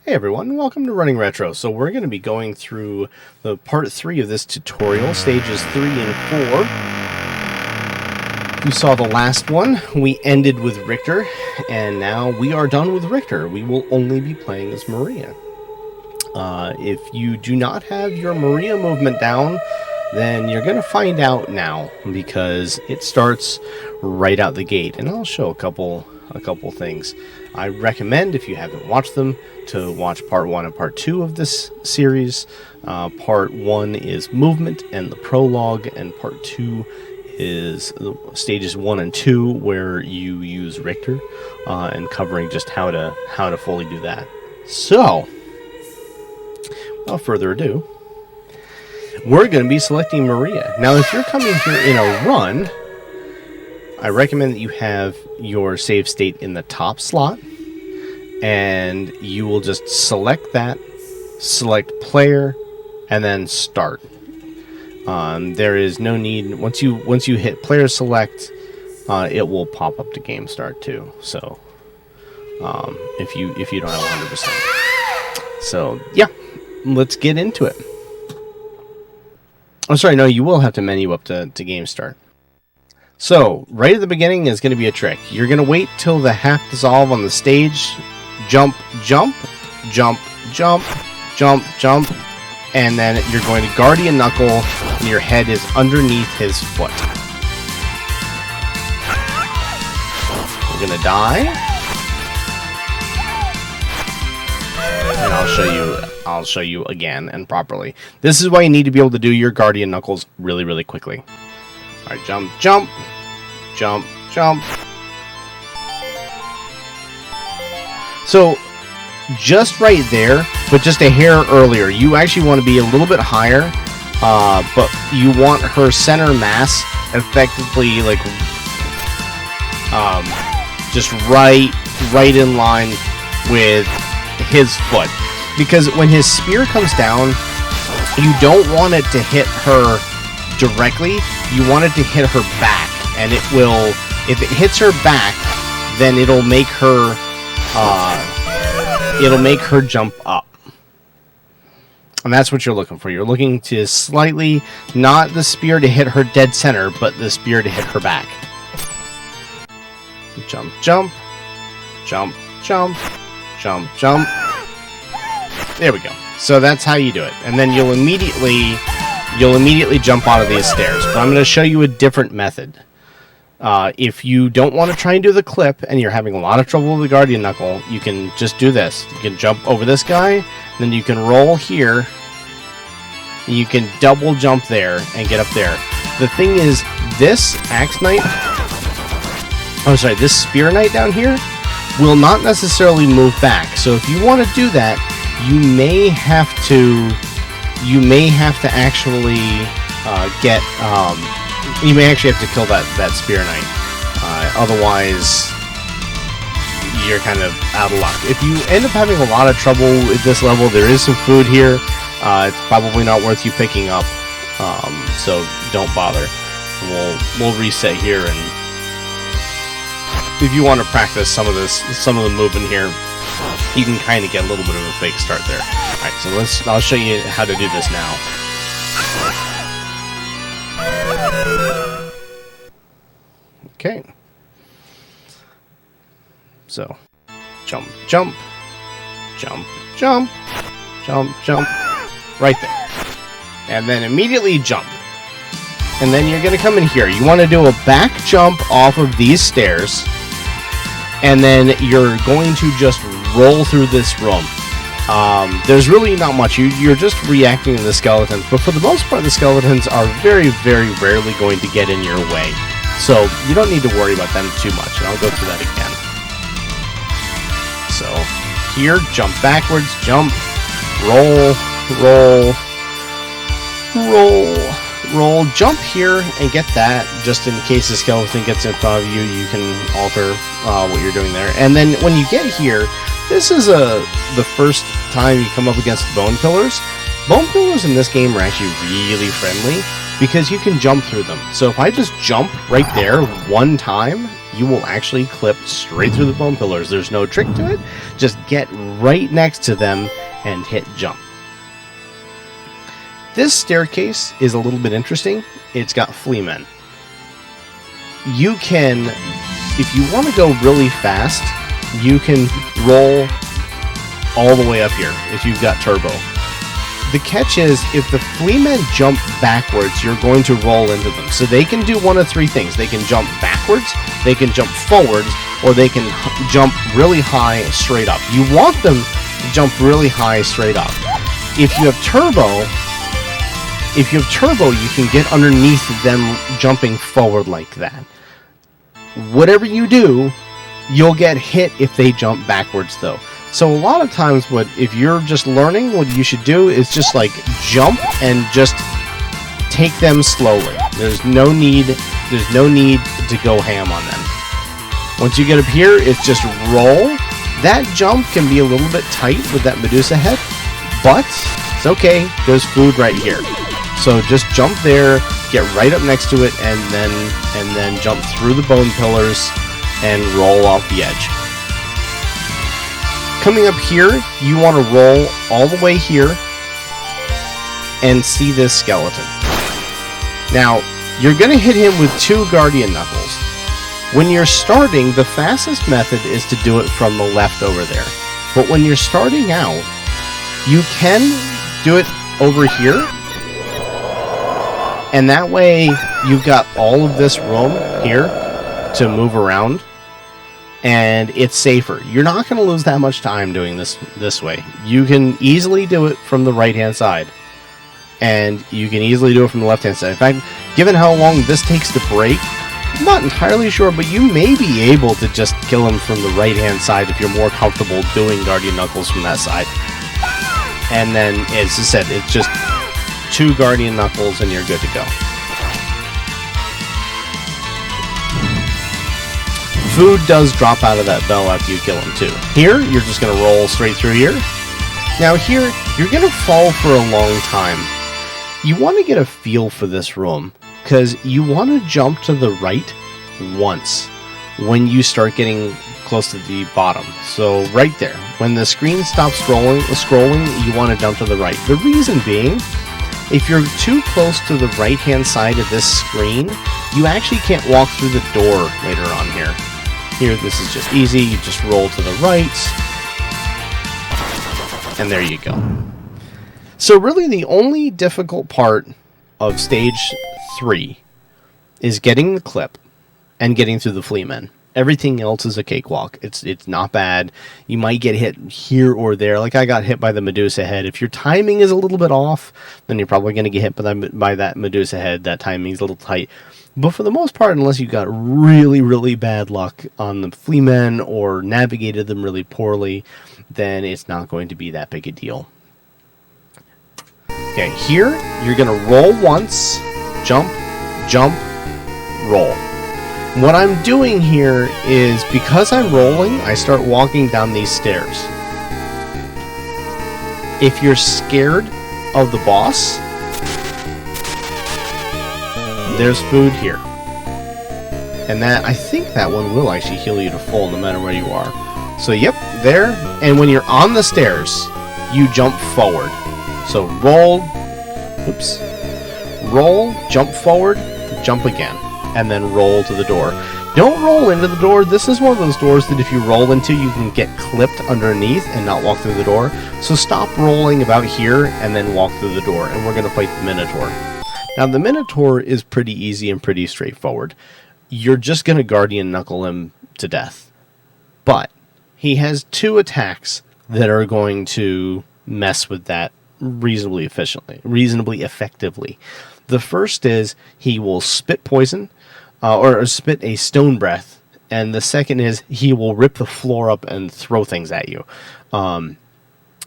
Hey everyone, welcome to Running Retro. So we're going to be going through the part 3 of this tutorial, stages 3 and 4. If you saw the last one, we ended with Richter, and now we are done with Richter. We will only be playing as Maria. If you do not have your Maria movement down, then you're going to find out now, because it starts right out the gate, and I'll show a couple things. I recommend, if you haven't watched them, to watch part 1 and part 2 of this series. Part 1 is movement and the prologue, and part 2 is stages 1 and 2, where you use Richter, and covering just how to fully do that. So, without further ado, we're going to be selecting Maria. Now, if you're coming here in a run, I recommend that you have your save state in the top slot, and you will just select that, select player, and then start. There is no need, once you hit player select, it will pop up to game start too. So if you don't have 100%. So yeah, let's get into it. I'm sorry, no, you will have to menu up to game start. So, right at the beginning is going to be a trick. You're going to wait till the half dissolve on the stage, jump, jump, jump, jump, jump, jump, and then you're going to Guardian Knuckle, and your head is underneath his foot. You're going to die, and I'll show you again and properly. This is why you need to be able to do your Guardian Knuckles really, really quickly. Alright, jump, jump, jump, jump. So, just right there, but just a hair earlier, you actually want to be a little bit higher, but you want her center mass effectively, like, just right in line with his foot. Because when his spear comes down, you don't want it to hit her directly. You want it to hit her back, and it will, if it hits her back, then it'll make her jump up. And that's what you're looking for. You're looking to slightly, not the spear to hit her dead center, but the spear to hit her back. Jump, jump, jump, jump, jump, jump. There we go. So that's how you do it. And then you'll immediately jump out of these stairs. But I'm going to show you a different method. If you don't want to try and do the clip, and you're having a lot of trouble with the Guardian Knuckle, you can just do this. You can jump over this guy, then you can roll here, and you can double jump there and get up there. The thing is, this Axe Knight, this Spear Knight down here, will not necessarily move back. So if you want to do that, you may have to actually you may actually have to kill that Spear Knight. Otherwise, you're kind of out of luck. If you end up having a lot of trouble with this level, there is some food here. It's probably not worth you picking up, so don't bother. We'll reset here, and if you want to practice some of the movement here, you can kind of get a little bit of a fake start there. Alright, so I'll show you how to do this now. Okay. So, jump, jump, jump, jump, jump, jump, right there. And then immediately jump. And then you're going to come in here. You want to do a back jump off of these stairs, and then you're going to just roll through this room. There's really not much. You're just reacting to the skeletons, but for the most part, the skeletons are very, very rarely going to get in your way. So you don't need to worry about them too much, and I'll go through that again. So here, jump backwards, jump, roll, roll, roll, roll, jump here, and get that, just in case the skeleton gets in front of you. You can alter what you're doing there. And then when you get here, this is the first time you come up against bone pillars. Bone pillars in this game are actually really friendly, because you can jump through them. So if I just jump right there one time, you will actually clip straight through the bone pillars. There's no trick to it. Just get right next to them and hit jump. This staircase is a little bit interesting. It's got flea men. You can, if you want to go really fast, you can roll all the way up here if you've got turbo. The catch is, if the flea men jump backwards, you're going to roll into them. So they can do one of three things. They can jump backwards, they can jump forwards, or they can jump really high straight up. You want them to jump really high straight up. If you have turbo, you can get underneath them jumping forward like that. Whatever you do, you'll get hit if they jump backwards, though. So a lot of times, if you're just learning, what you should do is just like jump and just take them slowly. There's no need to go ham on them. Once you get up here, it's just roll. That jump can be a little bit tight with that Medusa head, but it's okay. There's food right here. So just jump there, get right up next to it, and then jump through the bone pillars and roll off the edge. Coming up here, you want to roll all the way here and see this skeleton. Now, you're going to hit him with 2 Guardian Knuckles. When you're starting, the fastest method is to do it from the left over there. But when you're starting out, you can do it over here. And that way, you've got all of this room here to move around. And it's safer. You're not going to lose that much time doing this way. You can easily do it from the right-hand side. And you can easily do it from the left-hand side. In fact, given how long this takes to break, I'm not entirely sure, but you may be able to just kill him from the right-hand side if you're more comfortable doing Guardian Knuckles from that side. And then, as I said, it's just 2 Guardian Knuckles and you're good to go. Food does drop out of that bell after you kill him too. Here, you're just going to roll straight through here. Now here, you're going to fall for a long time. You want to get a feel for this room, because you want to jump to the right once when you start getting close to the bottom. So right there, when the screen stops scrolling, you want to jump to the right. The reason being, if you're too close to the right-hand side of this screen, you actually can't walk through the door later on here. Here, this is just easy. You just roll to the right. And there you go. So really, the only difficult part of stage 3 is getting the clip and getting through the flea men. Everything else is a cakewalk. It's not bad. You might get hit here or there. Like I got hit by the Medusa head. If your timing is a little bit off, then you're probably going to get hit by that Medusa head. That timing's a little tight. But for the most part, unless you got really, really bad luck on the flea men or navigated them really poorly, then it's not going to be that big a deal. Okay, here, you're going to roll once, jump, jump, roll. What I'm doing here is, because I'm rolling, I start walking down these stairs. If you're scared of the boss, there's food here. And that, I think that one will actually heal you to full no matter where you are. So yep, there. And when you're on the stairs, you jump forward. So roll, oops, roll, jump forward, jump again, and then roll to the door. Don't roll into the door. This is one of those doors that if you roll into, you can get clipped underneath and not walk through the door. So stop rolling about here and then walk through the door. And we're going to fight the Minotaur. Now, the Minotaur is pretty easy and pretty straightforward. You're just going to Guardian Knuckle him to death. But he has 2 attacks that are going to mess with that reasonably effectively. The first is he will spit poison, or spit a stone breath. And the second is he will rip the floor up and throw things at you.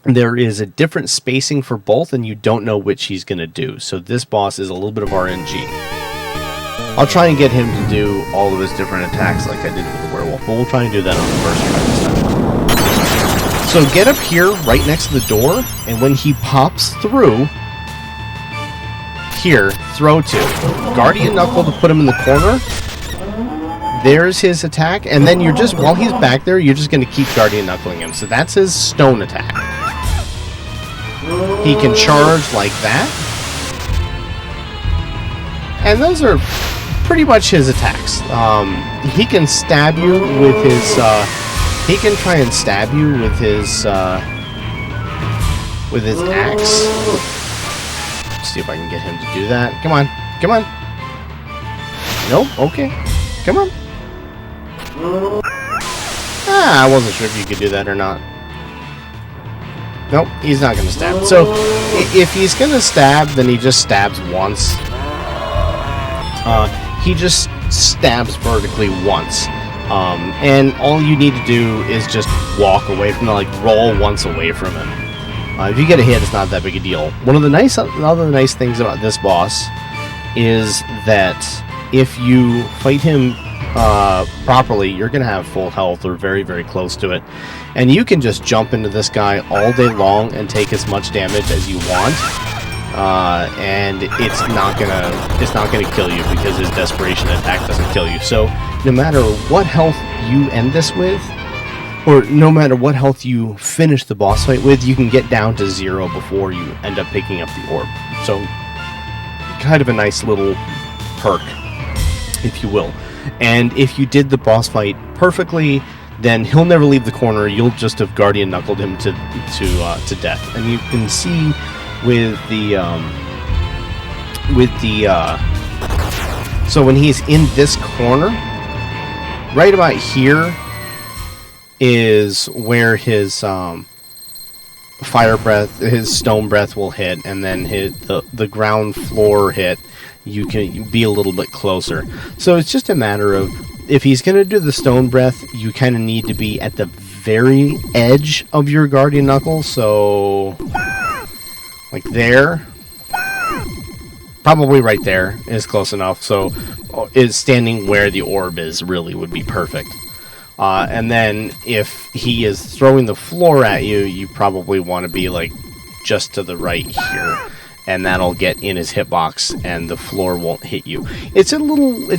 There is a different spacing for both, and you don't know which he's going to do. So this boss is a little bit of RNG. I'll try and get him to do all of his different attacks like I did with the werewolf, but we'll try and do that on the first try this time. So get up here right next to the door, and when he pops through, here, throw 2. Guardian Knuckle to put him in the corner. there's his attack, and then you're just, while he's back there, you're just going to keep Guardian Knuckling him. So that's his stone attack. He can charge like that. And those are pretty much his attacks. He can stab you with his, he can try and stab you with his axe. Let's see if I can get him to do that. Come on. Come on. Nope. Okay. Come on. I wasn't sure if you could do that or not. Nope, he's not going to stab. So, if he's going to stab, then he just stabs once. He just stabs vertically once. And all you need to do is just walk away from him, like roll once away from him. If you get a hit, it's not that big a deal. One of the other nice things about this boss is that if you fight him properly, you're going to have full health or very, very close to it. And you can just jump into this guy all day long and take as much damage as you want. And it's not gonna kill you because his desperation attack doesn't kill you. So no matter what health you end this with, or no matter what health you finish the boss fight with, you can get down to 0 before you end up picking up the orb. So kind of a nice little perk, if you will. And if you did the boss fight perfectly, then he'll never leave the corner. You'll just have Guardian Knuckled him to death. And you can see with the so when he's in this corner, right about here is where his fire breath, his stone breath will hit, and then the ground floor hit. You can be a little bit closer. So it's just a matter of, if he's going to do the stone breath, you kind of need to be at the very edge of your Guardian Knuckle. So, like there. Probably right there is close enough. So, is standing where the orb is really would be perfect. And then if he is throwing the floor at you, you probably want to be like just to the right here. And that'll get in his hitbox, and the floor won't hit you. It's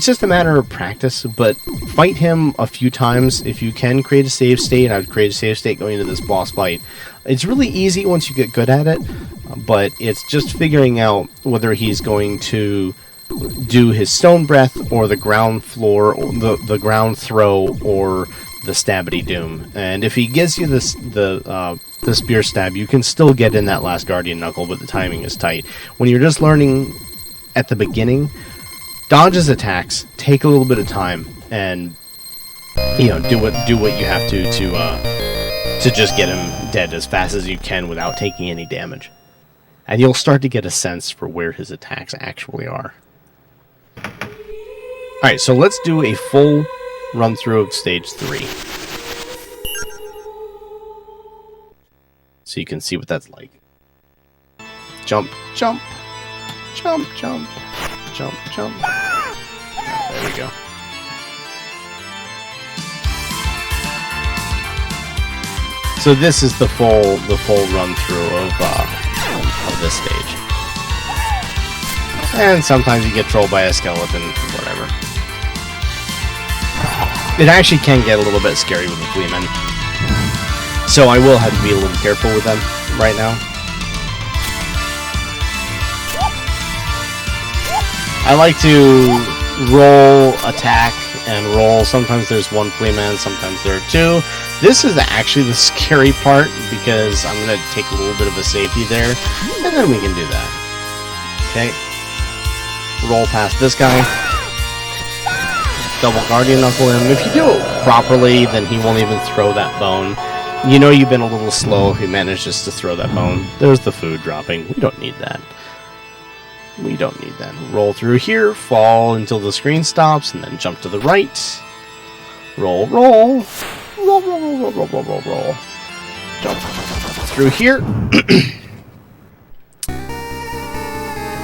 just a matter of practice, but fight him a few times. If you can create a save state, I'd create a save state going into this boss fight. It's really easy once you get good at it, but it's just figuring out whether he's going to do his stone breath, or the ground floor, or the ground throw, or the stabbity doom. And if he gives you this the spear stab, you can still get in that last Guardian Knuckle, but the timing is tight. When you're just learning at the beginning, dodge his attacks, take a little bit of time, and do what you have to just get him dead as fast as you can without taking any damage. And you'll start to get a sense for where his attacks actually are. Alright, so let's do a full run through of stage 3. So you can see what that's like. Jump, jump, jump, jump, jump, jump. There we go. So this is the full run through of this stage. And sometimes you get trolled by a skeleton, whatever. It actually can get a little bit scary with the Fleamen. So I will have to be a little careful with them right now. I like to roll, attack, and roll. Sometimes there's one Fleaman, sometimes there are two. This is actually the scary part, because I'm going to take a little bit of a safety there, and then we can do that. Okay. Roll past this guy. Double Guardian Knuckle him. If you do it properly, then he won't even throw that bone. You know you've been a little slow if he manages to throw that bone. There's the food dropping. We don't need that. We don't need that. Roll through here, fall until the screen stops, and then jump to the right. Roll, roll. Roll, roll, roll, roll, roll, roll, roll, roll. Jump through here.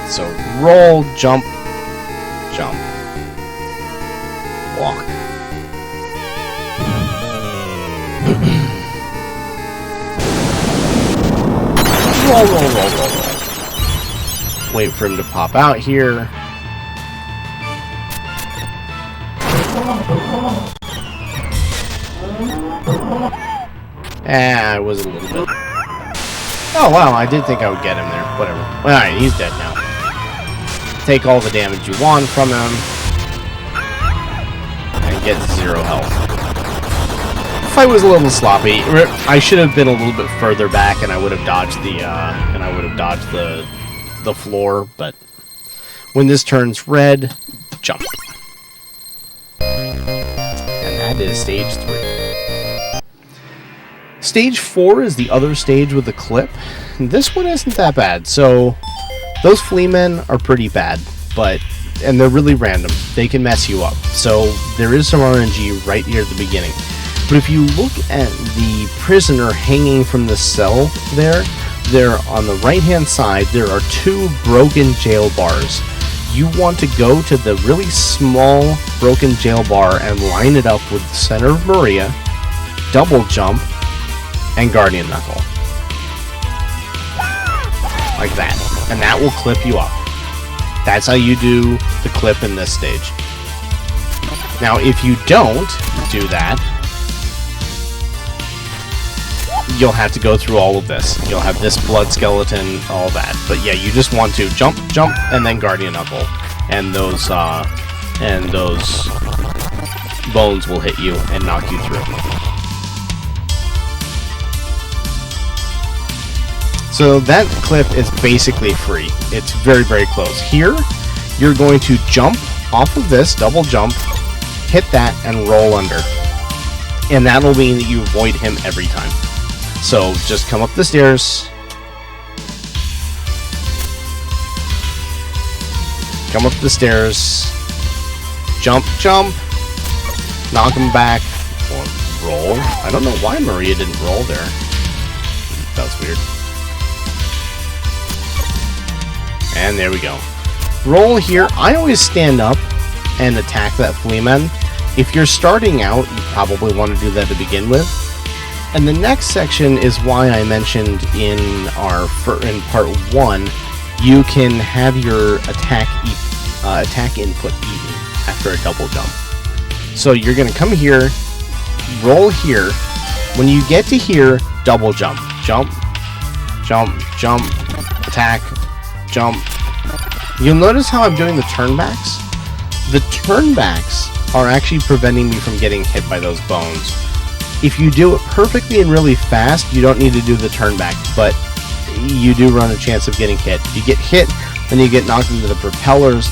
So roll, jump, jump. Walk. Roll, roll, roll, roll, roll. Wait for him to pop out here. I was a little bit. Oh, wow, I did think I would get him there. Whatever. Alright, he's dead now. Take all the damage you want from him. And get 0 health. Fight was a little sloppy. I should have been a little bit further back, and I would have dodged the floor, but when this turns red, jump. And that is stage 3. Stage 4 is the other stage with the clip. This one isn't that bad. So those flea men are pretty bad, and they're really random. They can mess you up. So there is some RNG right here at the beginning. But if you look at the prisoner hanging from the cell there on the right-hand side, there are 2 broken jail bars. You want to go to the really small broken jail bar and line it up with the center of Maria, double jump, and Guardian Knuckle. Like that. And that will clip you up. That's how you do the clip in this stage. Now, if you don't do that, you'll have to go through all of this. You'll have this blood skeleton, all that. But yeah, you just want to jump, and then Guardian Knuckle. And those bones will hit you and knock you through. So that clip is basically free. It's very, very close. Here, you're going to jump off of this, double jump, hit that, and roll under. And that'll mean that you avoid him every time. So just come up the stairs. Come up the stairs. Jump, jump. Knock him back. Or roll. I don't know why Maria didn't roll there. That's weird. And there we go. Roll here. I always stand up and attack that flea man. If you're starting out, you probably want to do that to begin with. And the next section is why I mentioned in part 1, you can have your attack input eaten after a double jump. So you're going to come here, roll here. When you get to here, double jump. Jump, jump, jump, attack, jump. You'll notice how I'm doing the turnbacks? The turnbacks are actually preventing me from getting hit by those bones. If you do it perfectly and really fast, you don't need to do the turnback, but you do run a chance of getting hit. If you get hit, then you get knocked into the propellers.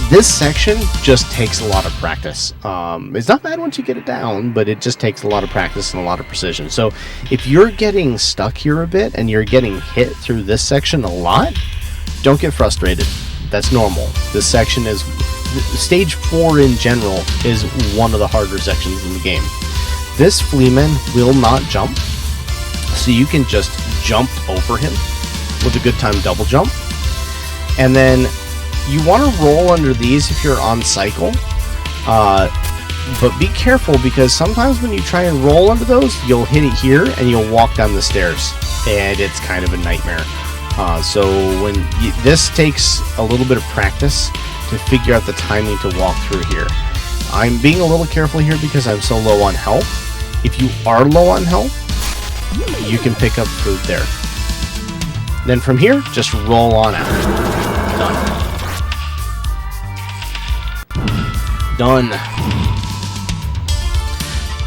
This section just takes a lot of practice. It's not bad once you get it down, but it just takes a lot of practice and a lot of precision. So if you're getting stuck here a bit and you're getting hit through this section a lot, don't get frustrated. That's normal. This section is... Stage 4 in general is one of the harder sections in the game. This fleaman will not jump, so you can just jump over him with a good time double jump. And then you want to roll under these if you're on cycle, but be careful because sometimes when you try and roll under those, you'll hit it here and you'll walk down the stairs, and it's kind of a nightmare. So this takes a little bit of practice to figure out the timing to walk through here. I'm being a little careful here because I'm so low on health. If you are low on health, you can pick up food there. Then from here, just roll on out. Done. Done.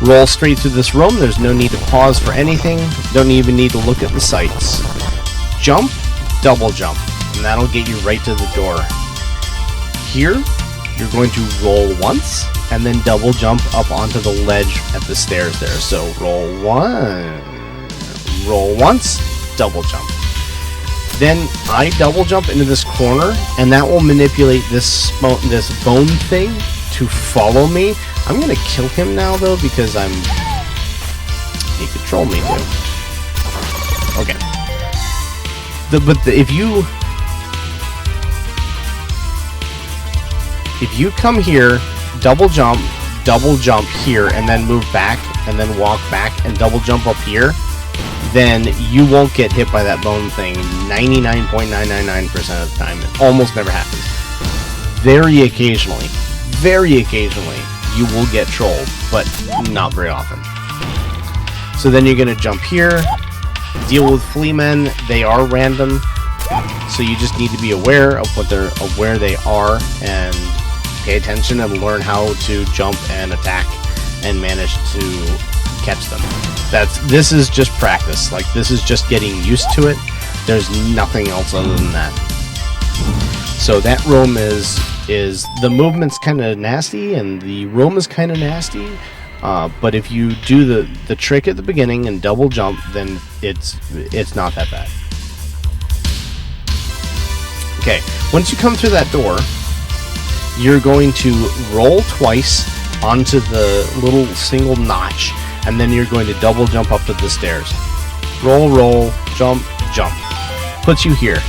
Roll straight through this room. There's no need to pause for anything. Don't even need to look at the sights. Jump, double jump, and that'll get you right to the door. Here, you're going to roll once, and then double jump up onto the ledge at the stairs there. So roll once, double jump. Then I double jump into this corner, and that will manipulate this bone thing to follow me. I'm going to kill him now, though, because he controlled me, too. Okay. If you come here, double jump here, and then move back, and then walk back, and double jump up here, then you won't get hit by that bone thing 99.999% of the time. It almost never happens. Very occasionally, you will get trolled, but not very often. So then you're going to jump here, deal with flea men. They are random, so you just need to be aware of where they are and pay attention and learn how to jump and attack and manage to catch them. This is just practice. Like, this is just getting used to it. There's nothing else other than that. So that room is the movement's kind of nasty and the room is kind of nasty. But if you do the trick at the beginning and double jump, then it's not that bad. Okay, once you come through that door, you're going to roll twice onto the little single notch, and then you're going to double jump up to the stairs. Roll, roll, jump, jump. Puts you here.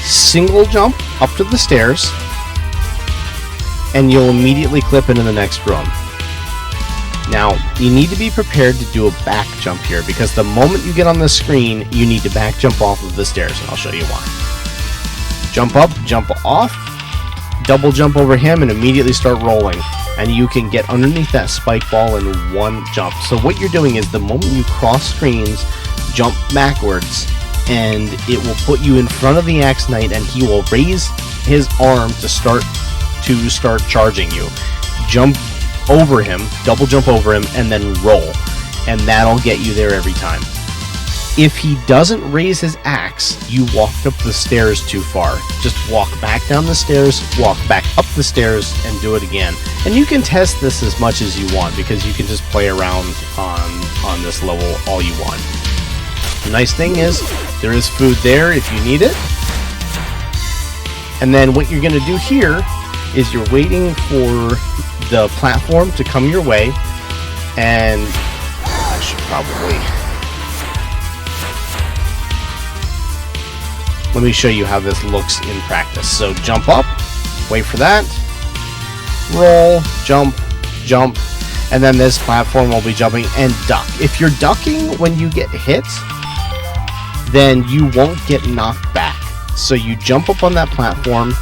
Single jump up to the stairs, and you'll immediately clip into the next room. Now, you need to be prepared to do a back jump here, because the moment you get on the screen, you need to back jump off of the stairs, and I'll show you why. Jump up, jump off, double jump over him, and immediately start rolling. And you can get underneath that spike ball in one jump. So what you're doing is the moment you cross screens, jump backwards, and it will put you in front of the Axe Knight, and he will raise his arm to start charging you. Jump over him, double jump over him, and then roll. And that'll get you there every time. If he doesn't raise his axe, you walked up the stairs too far. Just walk back down the stairs, walk back up the stairs, and do it again. And you can test this as much as you want, because you can just play around on this level all you want. The nice thing is, there is food there if you need it. And then what you're going to do here is you're waiting for the platform to come your way, and I should probably... Let me show you how this looks in practice. So jump up, wait for that, roll, jump, jump, and then this platform will be jumping, and duck. If you're ducking when you get hit, then you won't get knocked back. So you jump up on that platform,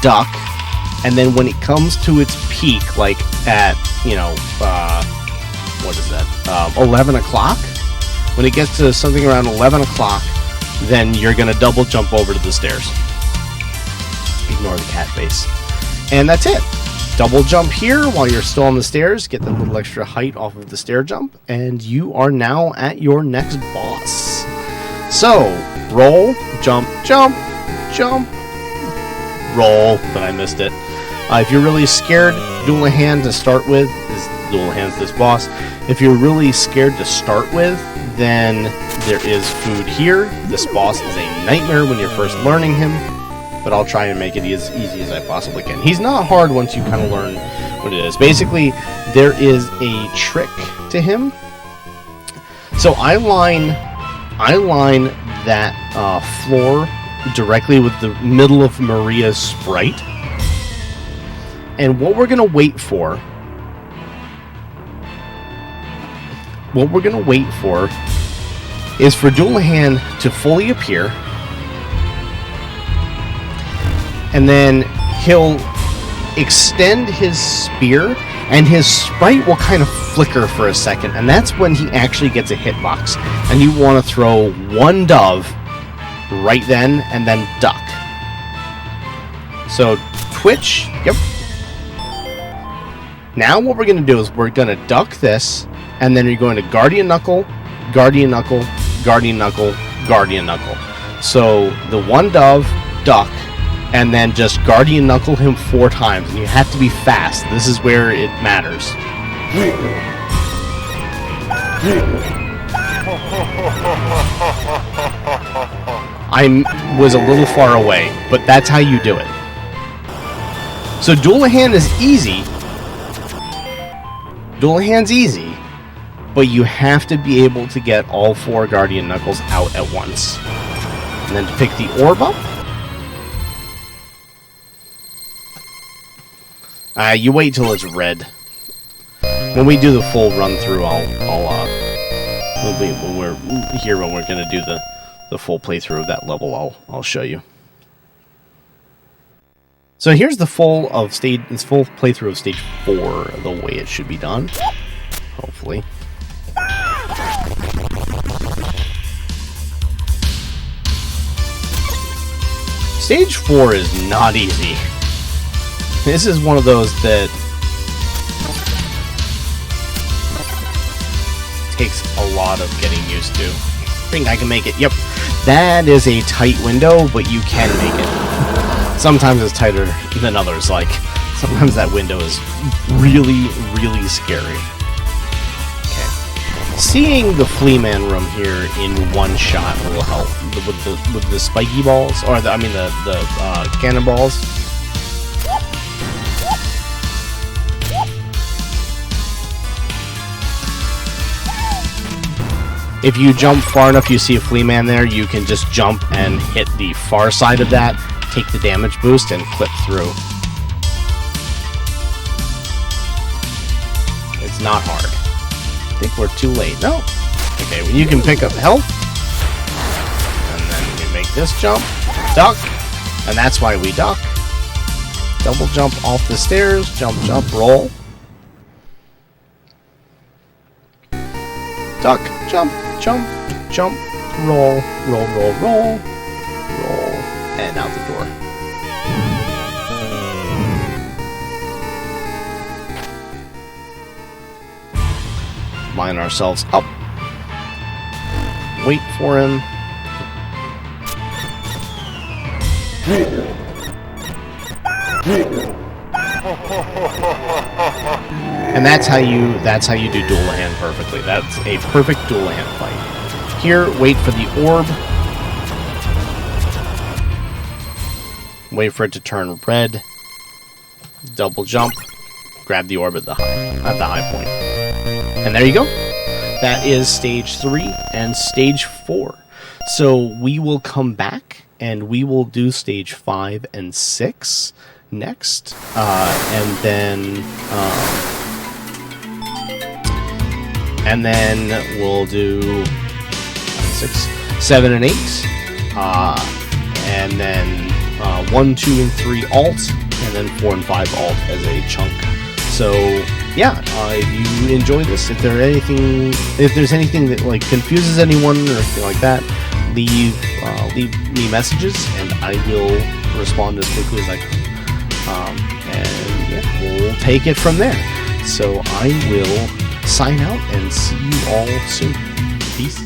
duck, and then when it comes to its peak, like at, what is that, 11 o'clock? When it gets to something around 11 o'clock, then you're going to double jump over to the stairs. Ignore the cat face. And that's it. Double jump here while you're still on the stairs, get that little extra height off of the stair jump, and you are now at your next boss. So, roll, jump, jump, jump, roll, but I missed it. If you're really scared, Dual-A-Hand to start with, Dual-A-Hand's this boss. If you're really scared to start with, then there is food here. This boss is a nightmare when you're first learning him, but I'll try and make it as easy as I possibly can. He's not hard once you kind of learn what it is. Basically, there is a trick to him. So I line that floor directly with the middle of Maria's sprite. And what we're going to wait for is for Dual-A-Hand to fully appear, and then he'll extend his spear, and his sprite will kind of flicker for a second, and that's when he actually gets a hitbox. And you want to throw one dove right then, and then duck. So, twitch, yep. Now what we're going to do is we're going to duck this, and then you're going to Guardian Knuckle, Guardian Knuckle, Guardian Knuckle, Guardian Knuckle. So the one dove, duck, and then just Guardian Knuckle him 4 times. And you have to be fast. This is where it matters. I was a little far away, but that's how you do it. So Dual-A-Hand is easy. Dual-A-Hand's easy. But you have to be able to get all 4 Guardian Knuckles out at once. And then to pick the orb up. You wait till it's red. When we do the full run through, when we're gonna do the full playthrough of that level, I'll show you. So here's the full playthrough of stage 4, the way it should be done. Hopefully. Stage 4 is not easy. This is one of those that takes a lot of getting used to. I think I can make it. Yep. That is a tight window, but you can make it. Sometimes it's tighter than others. Like, sometimes that window is really, really scary. Okay. Seeing the Flea Man room here in one shot will help. With the spiky balls, or the cannonballs. If you jump far enough, you see a Flea Man there, you can just jump and hit the far side of that, take the damage boost, and clip through. It's not hard. I think we're too late. No. Okay, well, you can pick up health, and then we make this jump, duck, and that's why we duck. Double jump off the stairs, jump, jump, roll. Duck, jump, jump, jump, roll, roll, roll, roll, roll, and out the door. Line ourselves up. Wait for him. And that's how you do dual hand perfectly. That's a perfect dual hand fight. Here, wait for the orb. Wait for it to turn red. Double jump. Grab the orb at the high point. And there you go. That is stage 3 and stage 4. So we will come back and we will do stage 5 and 6 next, and then we'll do 6, 7, and 8, and then 1, 2, and 3 alt, and then 4 and 5 alt as a chunk. So yeah, if you enjoy this, if there's anything that like confuses anyone or anything like that, leave me messages and I will respond as quickly as I can. And yeah, we'll take it from there. So I will sign out and see you all soon. Peace.